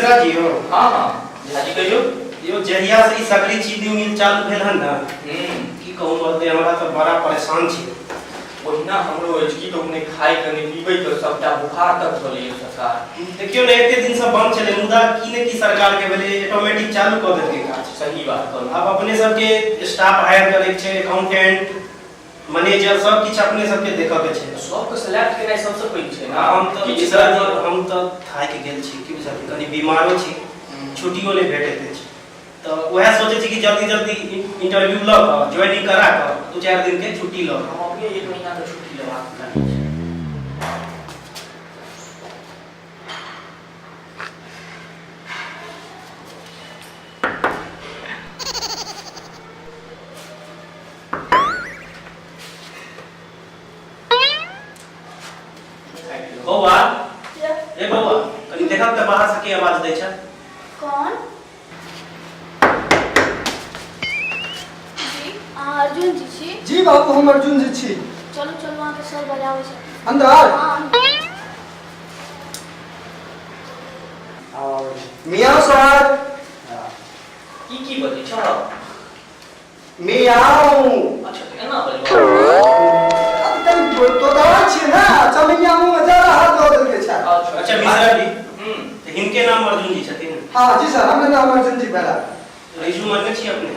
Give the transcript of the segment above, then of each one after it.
मिश्रा जी हो? हां हां झाजी कहियो यो जहिया से ई सकरी चीनी मिल चालू भेल हन ना की कहूं बोलते हमरा तो बड़ा परेशान छी। ओहिना हमरो की तो ने खाए के ने पीबै के सबटा बुखार तक चले सरकार। देखियो ने एते दिन से बंद चले मुदा की ने की सरकार के भेले ऑटोमेटिक चालू कर देलकै काज। सही बात कहलौ। अब अपने सब के स्टाफ हायर करे के छै, अकाउंटेंट मैनेजर सब किछ अपने सब के देखा के छै। सब के सिलेक्ट केनाइ सबसे पैघ छै ना। हम तो थाय के गेल छी की बुझलियै कनी बीमारो छी, छुट्टियो ले भेटैत छै। तो वह सोचे छी कि जल्दी जल्दी इंटरव्यू ल के ज्वाइनिंग करा के 2-4 दिन के छुट्टी ल। हम अपने 1 महीना के छुट्टी लेबा के बौआ ए बौआ कनी देखा त बाहर से के आवाज दै छै। कौन? जी अर्जुन जी छी। जी बाबू हम अर्जुन जी छी। चलो चलो वहां के सर बजावे छै अंदर। हां और मियां सर की बजे छ? मियां। अच्छा केना बजबो? तो दवा छी ना चमिया मुंह में जा रहा दो दिन के छा। अच्छा मिश्रा जी तो इनके नाम अर्जुन जी छथिन? हां जी सर हमर नाम अर्जुन जी भेला। रिज्यूम में छी अपने?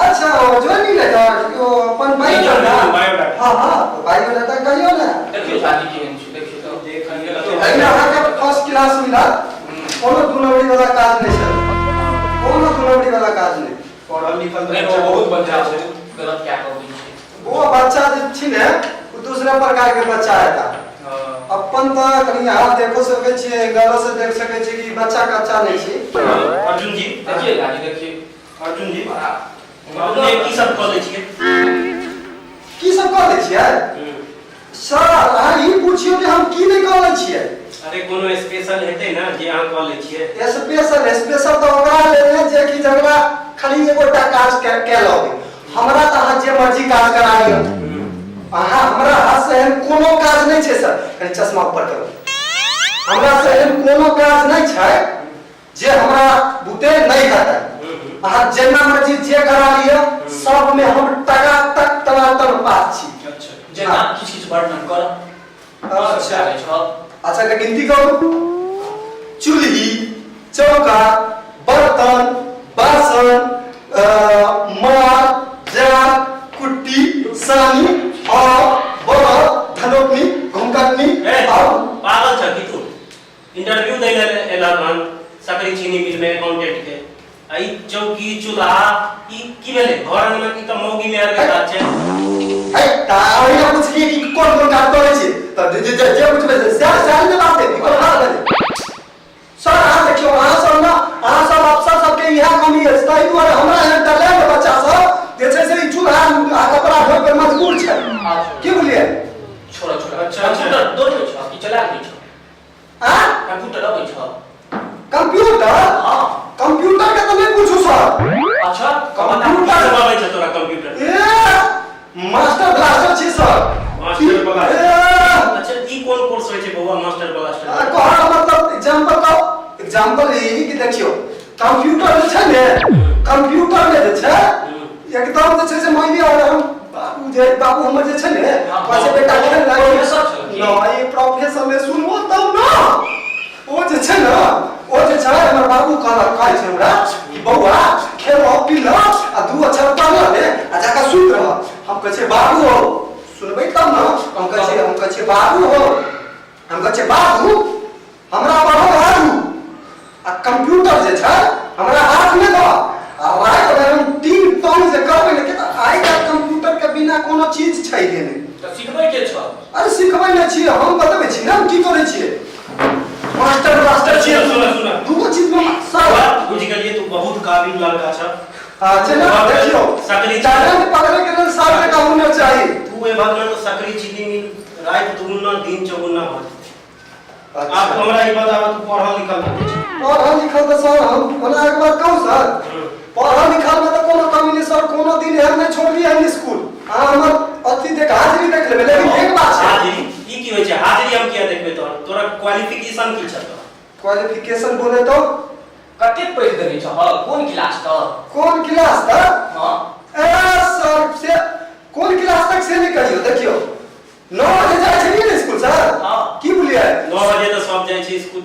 अच्छा वो ज्वाइनिंग लेटर जो अपन बायोडाटा। हां हां तो बायोडाटा कहियो ना। देखियो शादी केहन छै देखियो तो देखलिए तो भाई ना अहाँ के फर्स्ट क्लास मिला। कोनो दुनवड़ी वाला काज नहीं सर, कोनो दुनवड़ी वाला काज नहीं। पढ़ल लिखल तो बहुत बच्चा छै गलत क्या कर दी छै। वो बच्चा जे छी ने वो दूसरे प्रकार के बच्चा है था। अपन तो कहीं हाथ देखो सके छी, गलो से देख सके छी कि बच्चा कच्चा नहीं छी। अर्जुन जी देखिए गाजी देखिए अर्जुन जी अपने की सब कऽ लै छियै? की सब कऽ लै छियै? सर अहाँ ई पूछियो कि हम की नहीं कऽ लै छियै। अरे कोनो स्पेशल हेतै ना जे अहाँ कऽ लै छियै? स्पेशल तो ओकरा लेने जे कि जगला खाली एगोटा काज के लगे। हमरा त अहाँ जे मर्जी काज कराइयो। अहाँ हमरा हाथ से कोनो काज नहीं छै सर। कनी चश्मा ऊपर करू। हमरा से कोनो काज नहीं छै जे हमरा बुते नहीं हेतै। अहाँ जेना मर्जी जे करा लियो सब में हम टका तक तनातन पास छी। अच्छा जेना किछ वर्णन कर। अच्छा के गिनती करू। चूल्ही, चौका, बर्तन, बासन, मार, जाल, कुट्टी, सानी और बड़ा धनोपनी, घुमकटनी और पागल छ कि तू? इंटरव्यू दै ले एला हन सकरी चीनी मिल में अकाउंटेंट के। आई चौकी चूल्हा ई की भेले? घर में की त मौगी में के बात छै। है ता ओइना पूछलिए कि कोन कोन काज करे छी त जे पूछबे से साल में बात है कोन हाल है। सर अहाँ देखियो अहाँ सब ना अहाँ सब अफसर सब के इहा कमी है। ताहि दुआरे हमरा यहाँ टैलेंट बच्चा सब जे छै से ई चूल्हा आ कपड़ा धोए पर मजबूर छै। की बोलिए? छोड़ा छोड़ा कंप्यूटर दो छ कि चला दै छ? हां कंप्यूटर आबै छ? कंप्यूटर? हां कंप्यूटर के तो नहीं पूछू सर। अच्छा कंप्यूटर चलाबै छ तोरा कंप्यूटर? ए मास्टर ब्लास्टर छी सर। Master blaster? अच्छा ई कोन कोर्स होय छै बौआ मास्टर ब्लास्टर? कहर मतलब एग्जांपल का एग्जांपल ई कि देखियो कंप्यूटर जे छै ने कंप्यूटर में जे छै एकदम जे छै से मायने और हम बाबू हमर जे छै ने वैसे बेटा के प्रोफेसर छै ना ई प्रोफेसर में सुनबो तब ना ओ जे छै ना ओ जे छै हमर बाबू कहै छै हमरा कि बौआ खेलो पीलो आ दू अक्षर पढ़ ले आ जाका सुत रह। हम कहै छै बाबू हो सुनबै तब ना। हम कहै छै बाबू हो हम कहै छै बाबू हमरा पढ़ो आरू आ कंप्यूटर जे छै हमरा हाथ में दो आ रात में हम 3 टन जे करबै ने त आइ का कंप्यूटर के बिना कोनो चीज छै ही नहीं। त सिखबै के छ? अरे सिखबै नै छी हम बतबै छी ना हम की करै छियै। मास्टर ब्लास्टर छी। सुन दूगो चीज में सब बुझ गेलिए तू बहुत काबिल लड़का छ। अच्छा ना देखियो सकरी टैलेंट पकड़े के लिए साल का होना चाहिए। तू ए भगवान तो सकरी चीनी मिल रात दुगुना दिन चौगुना हो। अच्छा आप हमरा ई बतावा तू पढ़ल लिखल नहीं छ? पढ़ल लिखल तो सर हम ओना एक बार कहूं सर पढ़ल लिखल में तो कोनो कमी नहीं सर। कोनो दिन हम नहीं छोड़लिए हम स्कूल। हमर अथी देख हाजिरी देख लेबे लेकिन एक बात छै हाजिरी ई की होय छै? हाजिरी हम किया देखबे? तोरा क्वालिफिकेशन की छ? क्वालिफिकेशन बोले तो कते पैस देने छ ह कोन क्लास त कौन क्लास था हां सर से कौन क्लास तक से नहीं कहियो देखियो 9 बजे जाए छलिए ना स्कूल सर हाँ। की बोलिए 9 बजे तो सब जाइ छै स्कूल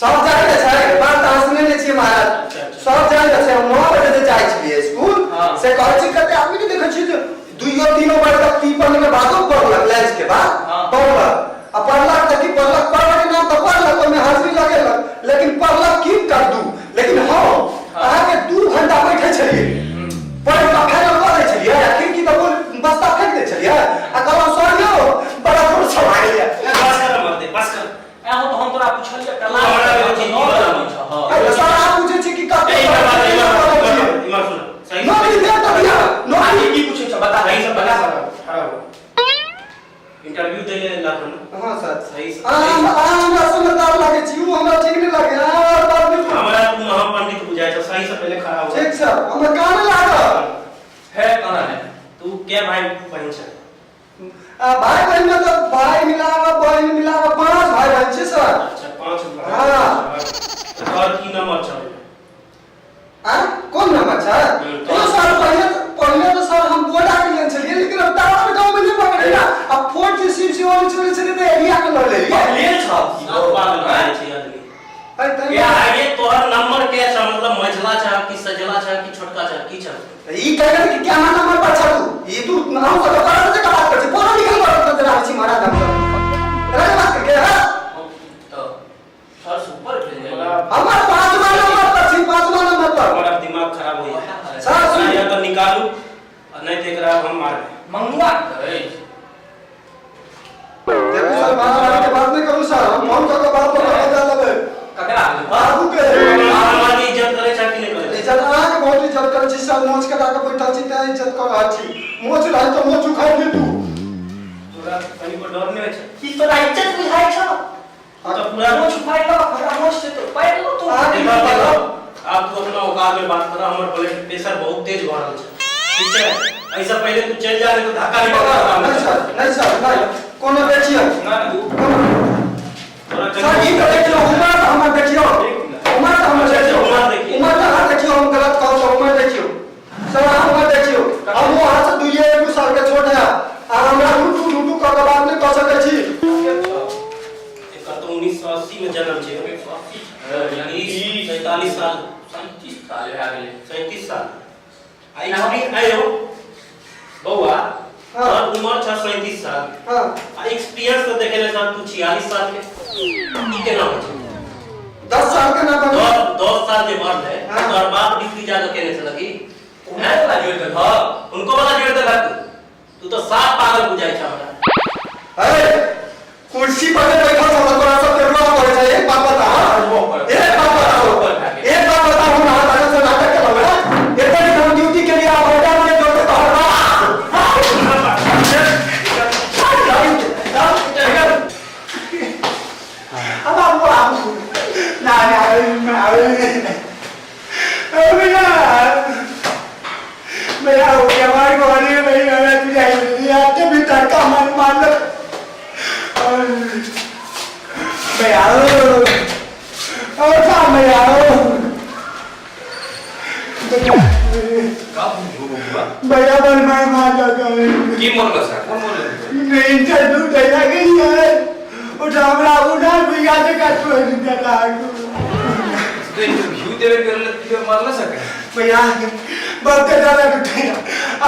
सब जाए के छै बात तो सुने नहीं छी महाराज अच्छा। सब जाए के छै 9 बजे से जाए छलिए स्कूल हाँ। से कहै छी कते आदमी के देखै छी जे 2-3 बजे तक टीपन में बातो पढ़लक लंच के बाद हाँ। पढ़लक अब पढ़लक तक की पढ़लक के नाम तो पढ़लक ओमे हाजिरी लगेलक लेकिन पढ़लक की कर दू लेकिन हम अहाँ के 2 घंटा बैठे छलिए पढ़ का फाइनल कर दै छलिए या खिड़की तो बस्ता फेंक दै छलिए आ कहलौ सर यौ बड़ा थोड़ा छवा गेलिए बस कर मत दे बस कर एहो तो हम तोरा पूछलिए तू हमरा के चीज की बताबै छ अरे सर आप पूछे छी कि कते इमर सुन सही नौकरी दे तो दिया आगे नौकरी की पूछे छ बता सही सही से से बता बता खड़ा हो इंटरव्यू दे ले लाखन हां सर सही से हमरा समझदार लागे छी उ हमरा ठीक नहीं लागे यार बात नहीं हमरा तू महा पंडित बुझाय छ सही से पहले खड़ा हो ठीक सर हमरा कान लागल है कना है तू क्या भाई बहन छ भाई बहन में तो भाई मिलावा बहन मिलावा 5 भाई बहन छी सर अच्छा 5 हाँ। और की नंबर छ हां कौन नंबर छ तो सर पहले तो सर हम बोर्ड आ गेल छलिए लेकिन अब टावर गांव में नहीं पकड़ेगा अब 4 जी सिम से वाली चोरी छले तो एरिया के लड़ ले ले छ पागल है छी आदमी अरे क्या है ये तोहर नंबर के छ मतलब मझला छ कि सजला छ कि छोटका छ की छ ई कहले कि क्या नंबर पर छ तू ये तू नाम से बता से बात कर छी पूरा निकल कर जरा छी मारा दम अरे बात करके हां तो सर सुपर भेज दे हमारा 5वां नंबर पर छी 5वां नंबर पर हमारा दिमाग खराब हो गया सर सुन या तो निकालू और नहीं देख रहा हम मार मंगवा करे देखो सर बात नहीं करूं सर हम फोन करके बात कर बता देबे ककरा बाबू के हमारी इज्जत करे छ कि नहीं करे इज्जत आ के बहुत इज्जत कर छी सब मोच के डाके बैठा छी ते इज्जत कर रहा छी मोच रहा तो मोच उखाड़ दे तू तोरा कनी को डर नहीं छ की तोरा इज्जत बुझाई छ तो पूरा मोच उठाई लो हमरा मोच से तो पैर लो तू आप तो अपना औकात में बात कर हमर ब्लड प्रेशर बहुत तेज बढ़ रहा छ ठीक है ऐसा पहले तू चल जा नहीं तो धक्का नहीं पकड़ा नहीं सर नहीं कोनो देखियो ना तोरा सर ई तो देखियो उमर हमर देखियो उमर हमर देखियो उमर हां देखियो हम गलत कहौ तो उमर देखियो सर उमर देखियो अब वो हाथ से दुइए 1 साल के छोट है आ हमरा लूटू कर के बात नहीं कह सकै छी एक तो 1980 में जन्म छे 1980 यानी 47 साल 37 साल है गेले 37 साल आई एक्सपीरियंस आयो बउआ हां और उम्र छ 37 साल हां आ एक्सपीरियंस तो देखे ले सर तू 46 साल के ई केना हो छै 10 साल के ना बनो 10 साल के बाद है हाँ। और बाप डिग्री जाकर कहने से लगी उन्हें वाला जोड़ दे हां उनको वाला जोड़ दे तू तो साफ पागल बुझाई छ हमरा ए कुर्सी पर बैठा था तोरा सब पेड़वा पड़े छै एक बात बता एक बात बताओ हम हाथ से नाटक कर रहा है एक बार हम ड्यूटी के लिए आ होटल में जोड़ के बाहर अब आप ना मेरा हो गया हमारे को नहीं मैं तुझे नहीं आते भी तड़का मन मान लो मैं आओ और काम मैं आओ भैया बल मैं मान लगा की मोरला सर कौन मोरला नहीं इंटरव्यू देना गई है उठा भैया से का तो देता तो इंटरव्यू देवे करले फिर मारला सके भैया बहुत ज्यादा उठे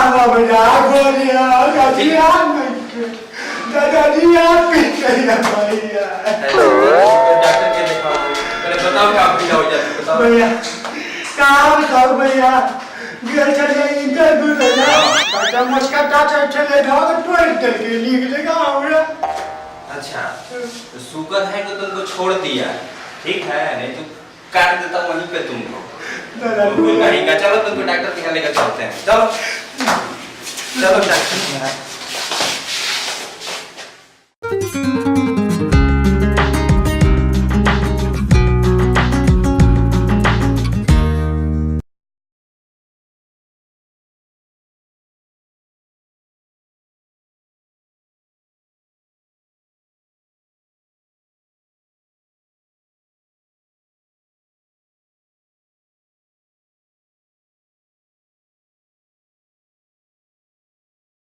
आवा भैया गोलिया गाजिया दादाजी आप भी कहिया भैया डॉक्टर के दिखाओ पहले बताओ कि आप क्या हो जाते बताओ भैया काम कर भैया घर चले इंटरव्यू देना काटा मस्का टाचा चले ढाग टोल के लिख लेगा हमरा अच्छा तो शुगर है तो तुमको छोड़ दिया ठीक है नहीं तो काट देता हूं वहीं पे तुमको दादा कहीं का चलो तुमको डॉक्टर के यहाँ लेकर चलते हैं चलो चलो डॉक्टर के यहाँ